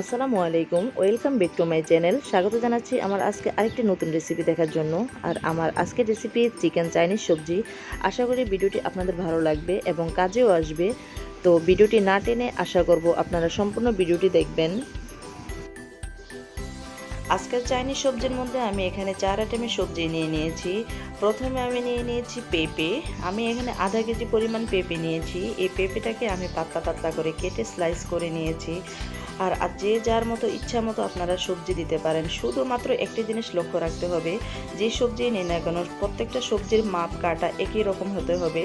আসসালামু আলাইকুম, welcome back to my channel. স্বাগত জানাচ্ছি আমার আজকে আরেকটি নতুন রেসিপি দেখার জন্য। আর আমার আজকের রেসিপি চিকেন চাইনিজ সবজি। আশা করি ভিডিওটি আপনাদের ভালো লাগবে এবং কাজেও আসবে। তো ভিডিওটি না টেনে আশা করব আপনারা সম্পূর্ণ ভিডিওটি দেখবেন। আজকের চাইনিজ সবজির মধ্যে আমি এখানে 4 আইটেমের সবজি নিয়ে নিয়েছি। প্রথমে আমি নিয়ে নিয়েছি পেঁপে। আমি এখানে আধা কেজি পরিমাণ পেঁপে নিয়েছি। এই পেঁপেটাকে আমি পাতলা পাতলা করে কেটে স্লাইস করে নিয়েছি। আর যে যার মতো ইচ্ছা মতো আপনারা সবজি দিতে পারেন। শুধুমাত্র একটি জিনিস লক্ষ্য রাখতে হবে, যে সবজি নিন না কেন প্রত্যেকটা সবজির মাপ কাটা একই রকম হতে হবে।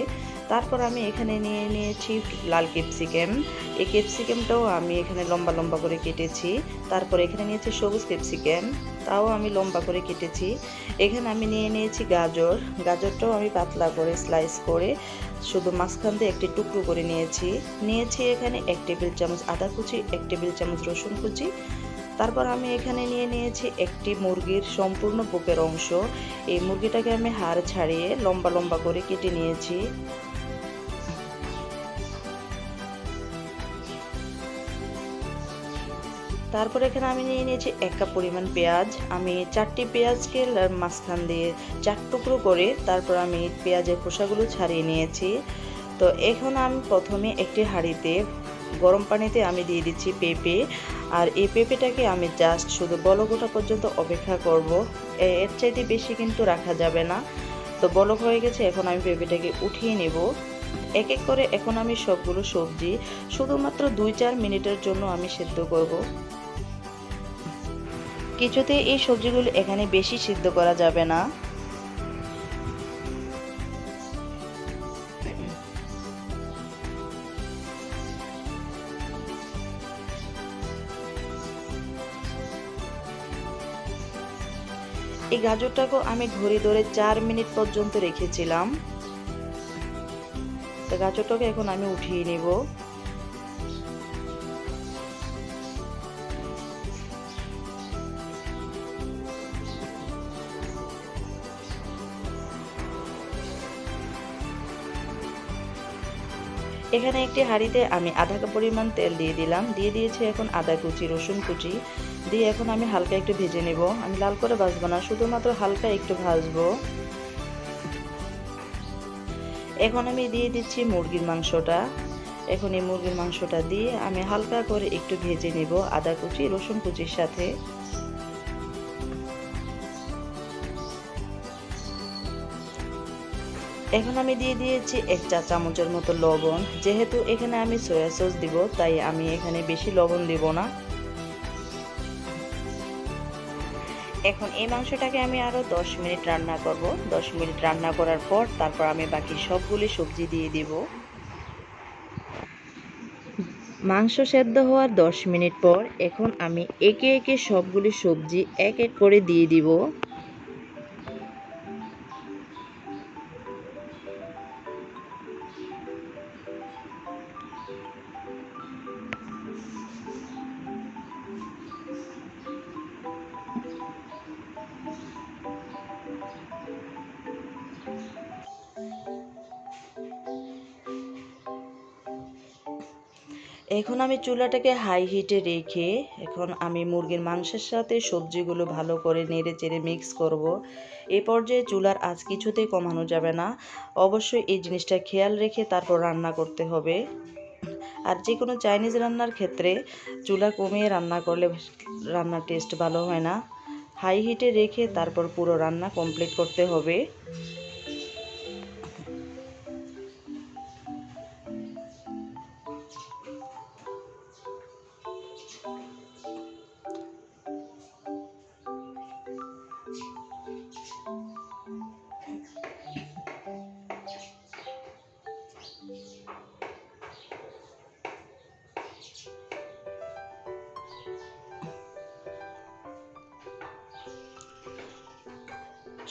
তারপর আমি এখানে নিয়ে নিয়েছি লাল ক্যাপসিকাম। এই ক্যাপসিকামটাও আমি এখানে লম্বা লম্বা করে কেটেছি। তারপর এখানে নিয়েছি সবুজ ক্যাপসিকাম, তাও আমি লম্বা করে কেটেছি। এখানে আমি নিয়ে নিয়েছি গাজর। গাজরটাও আমি পাতলা করে স্লাইস করে শুধু মাঝখান দিয়ে একটি টুকরো করে নিয়েছি এখানে 1 টেবিল চামচ আদা কুচি, 1 টেবিল চামচ রসুন কুচি। তারপর আমি এখানে নিয়ে নিয়েছি একটি মুরগির সম্পূর্ণ বুকের অংশ। এই মুরগিটাকে আমি হাড় ছাড়িয়ে লম্বা লম্বা করে কেটে নিয়েছি। তারপর এখানে আমি নিয়ে নিয়েছি 1 কাপ পরিমাণ পেঁয়াজ। আমি 4টি পেঁয়াজকে মাঝখান দিয়ে 4 টুকরো করে তারপর আমি পেঁয়াজের খোসাগুলো ছাড়িয়ে নিয়েছি। তো এখন আমি প্রথমে একটি হাঁড়িতে গরম পানিতে আমি দিয়ে দিচ্ছি পেঁপে। আর এই পেঁপেটাকে আমি জাস্ট শুধু বলক ওঠা পর্যন্ত অপেক্ষা করব। এর চাইতে বেশি কিন্তু রাখা যাবে না। তো বলক হয়ে গেছে, এখন আমি পেঁপেটাকে উঠিয়ে নেব। এক এক করে এখন আমি সবগুলো সবজি শুধুমাত্র 2-4 মিনিটের জন্য আমি সেদ্ধ করব। কিছুতে এই সবজিগুলো এখানে বেশি সিদ্ধ করা যাবে না। এই গাজরটাকেও আমি ঘড়ি ধরে 4 মিনিট পর্যন্ত রেখেছিলাম। তো গাজরটাকে এখন আমি উঠিয়ে নেব। এখানে একটি হাঁড়িতে আমি আধা কাপ পরিমাণ তেল দিয়ে দিলাম। দিয়ে দিয়েছি এখন আদা কুচি, রসুন কুচি দিয়ে এখন আমি হালকা একটু ভেজে নেব। আমি লাল করে ভাজবো না, শুধুমাত্র হালকা একটু ভাজবো। এখন আমি দিয়ে দিচ্ছি মুরগির মাংসটা। এখন এই মুরগির মাংসটা দিয়ে আমি হালকা করে একটু ভেজে নেব আদা কুচি, রসুন কুচির সাথে। এখন আমি দিয়ে দিয়েছি 1 চা চামচের মতো লবণ। যেহেতু এখানে আমি সয়া সস দিব, তাই আমি এখানে বেশি লবণ দিব না। এখন এই মাংসটাকে আমি আরও 10 মিনিট রান্না করব। 10 মিনিট রান্না করার পর তারপর আমি বাকি সবগুলি সবজি দিয়ে দিব। মাংস সেদ্ধ হওয়ার 10 মিনিট পর এখন আমি একে একে সবগুলি সবজি এক এক করে দিয়ে দিব। এখন আমি চুলাটাকে হাই হিটে রেখে এখন আমি মুরগির মাংসের সাথে সবজিগুলো ভালো করে নেড়ে চেড়ে মিক্স করব। এই পর্যায়ে চুলার আঁচ কিছুতেই কমানো যাবে না। অবশ্যই এই জিনিসটা খেয়াল রেখে তারপর রান্না করতে হবে। আর যে কোনো চাইনিজ রান্নার ক্ষেত্রে চুলা কমিয়ে রান্না করলে রান্নার টেস্ট ভালো হয় না। হাই হিটে রেখে তারপর পুরো রান্না কমপ্লিট করতে হবে।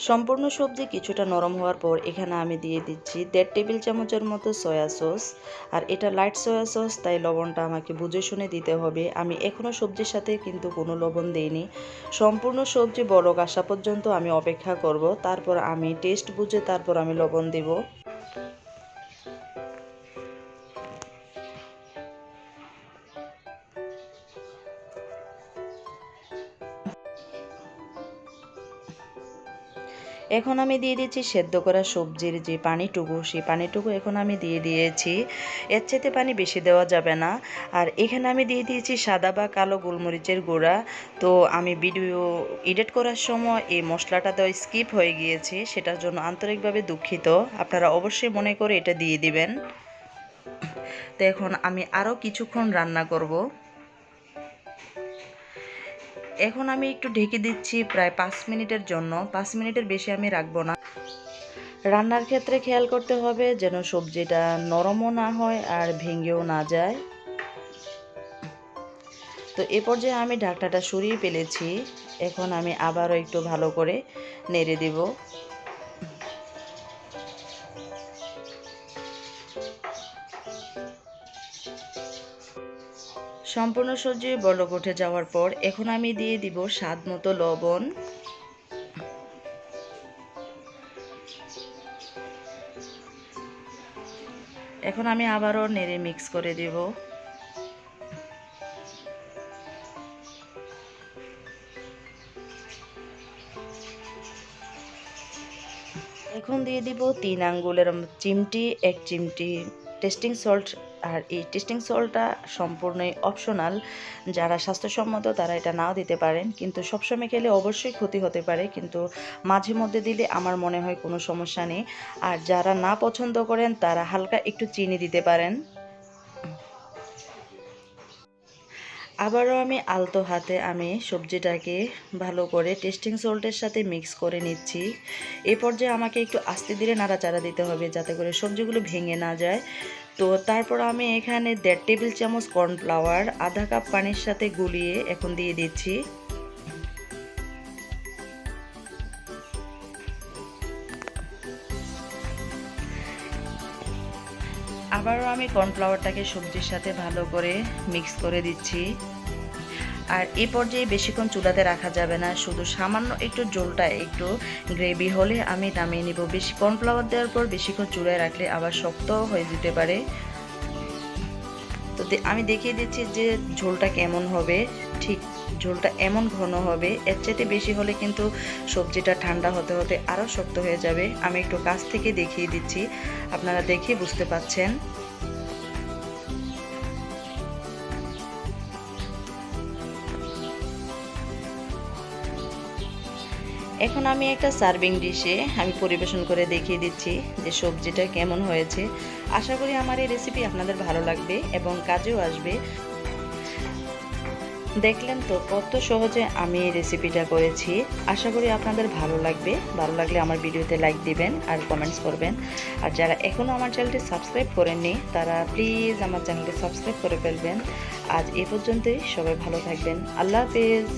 সম্পূর্ণ সবজি কিছুটা নরম হওয়ার পর এখানে আমি দিয়ে দিচ্ছি 1.5 টেবিল চামচের মতো সয়া সস। আর এটা লাইট সয়া সস, তাই লবণটা আমাকে বুঝে শুনে দিতে হবে। আমি এখনও সবজির সাথে কিন্তু কোনো লবণ দেইনি। সম্পূর্ণ সবজি বলক আসা পর্যন্ত আমি অপেক্ষা করব। তারপর আমি টেস্ট বুঝে তারপর আমি লবণ দেব। এখন আমি দিয়ে দিচ্ছি সেদ্ধ করা সবজির যে পানিটুকু, সেই পানিটুকু এখন আমি দিয়ে দিয়েছি। এর চাইতে পানি বেশি দেওয়া যাবে না। আর এখানে আমি দিয়ে দিয়েছি সাদা বা কালো গোলমরিচের গুঁড়া। তো আমি ভিডিও এডিট করার সময় এই মশলাটা দেওয়া স্কিপ হয়ে গিয়েছে, সেটার জন্য আন্তরিকভাবে দুঃখিত। আপনারা অবশ্যই মনে করে এটা দিয়ে দিবেন। তো এখন আমি আরও কিছুক্ষণ রান্না করব। এখন আমি একটু ঢেকে দিচ্ছি প্রায় 5 মিনিটের জন্য। 5 মিনিটের বেশি আমি রাখবো না। রান্নার ক্ষেত্রে খেয়াল করতে হবে যেন সবজিটা নরমও না হয় আর ভেঙেও না যায়। তো এ পর্যায়ে আমি ঢাকনাটা সরিয়ে ফেলেছি। এখন আমি আবারও একটু ভালো করে নেড়ে দেব। সম্পূর্ণ সবজি বলক উঠে যাওয়ার পর এখন আমি দিয়ে দিব স্বাদ মতো লবণ। এখন আমি আবারও নেড়ে মিক্স করে দেব। এখন দিয়ে দিব 3 আঙ্গুলের চিমটি, 1 চিমটি টেস্টিং সল্ট। আর এই টেস্টিং সল্টটা সম্পূর্ণই অপশনাল। যারা স্বাস্থ্যসম্মত তারা এটা নাও দিতে পারেন, কিন্তু সবসময় খেলে অবশ্যই ক্ষতি হতে পারে, কিন্তু মাঝে মধ্যে দিলে আমার মনে হয় কোনো সমস্যা নেই। আর যারা না পছন্দ করেন তারা হালকা একটু চিনি দিতে পারেন। আবারও আমি আলতো হাতে আমি সবজিটাকে ভালো করে টেস্টিং সল্টের সাথে মিক্স করে নিচ্ছি। এই পর্যায়ে আমাকে একটু আস্তে ধীরে নাড়াচাড়া দিতে হবে যাতে করে সবজিগুলো ভেঙে না যায়। তো তারপর আমি এখানে 1.5 টেবিল চামচ কর্নফ্লাওয়ার আধা কাপ পানির সাথে গুলিয়ে এখন দিয়ে দিচ্ছি। আবারও আমি কর্নফ্লাওয়ারটাকে সবজির সাথে ভালো করে মিক্স করে দিচ্ছি। আর এই পর্যায়ে বেশিক্ষণ চুলাতে রাখা যাবে না, শুধু সামান্য একটু ঝোলটা একটু গ্রেভি হলে আমি নামিয়ে নিব। বেশি কর্নফ্লাওয়ার দেওয়ার পর বেশিক্ষণ চুলায় রাখলে আবার শক্ত হয়ে যেতে পারে। তো আমি দেখিয়ে দিচ্ছি যে ঝোলটা কেমন হবে। ঠিক ঝোলটা এমন ঘন হবে, এর চাইতে বেশি হলে কিন্তু সবজিটা ঠান্ডা হতে হতে আরও শক্ত হয়ে যাবে। আমি একটু কাছ থেকে দেখিয়ে দিচ্ছি, আপনারা দেখে বুঝতে পাচ্ছেন। এখন আমি একটা সার্ভিং ডিশে আমি পরিবেশন করে দেখিয়ে দিচ্ছি যে সবজিটা কেমন হয়েছে। আশা করি আমার এই রেসিপি আপনাদের ভালো লাগবে এবং কাজেও আসবে। দেখলেন তো কত সহজে আমি এই রেসিপিটা করেছি। আশা করি আপনাদের ভালো লাগবে। ভালো লাগলে আমার ভিডিওতে লাইক দিবেন আর কমেন্টস করবেন। আর যারা এখনও আমার চ্যানেলটি সাবস্ক্রাইব করেননি তারা প্লিজ আমার চ্যানেলটি সাবস্ক্রাইব করে ফেলবেন। আজ এ পর্যন্তই, সবাই ভালো থাকবেন। আল্লাহ হাফেজ।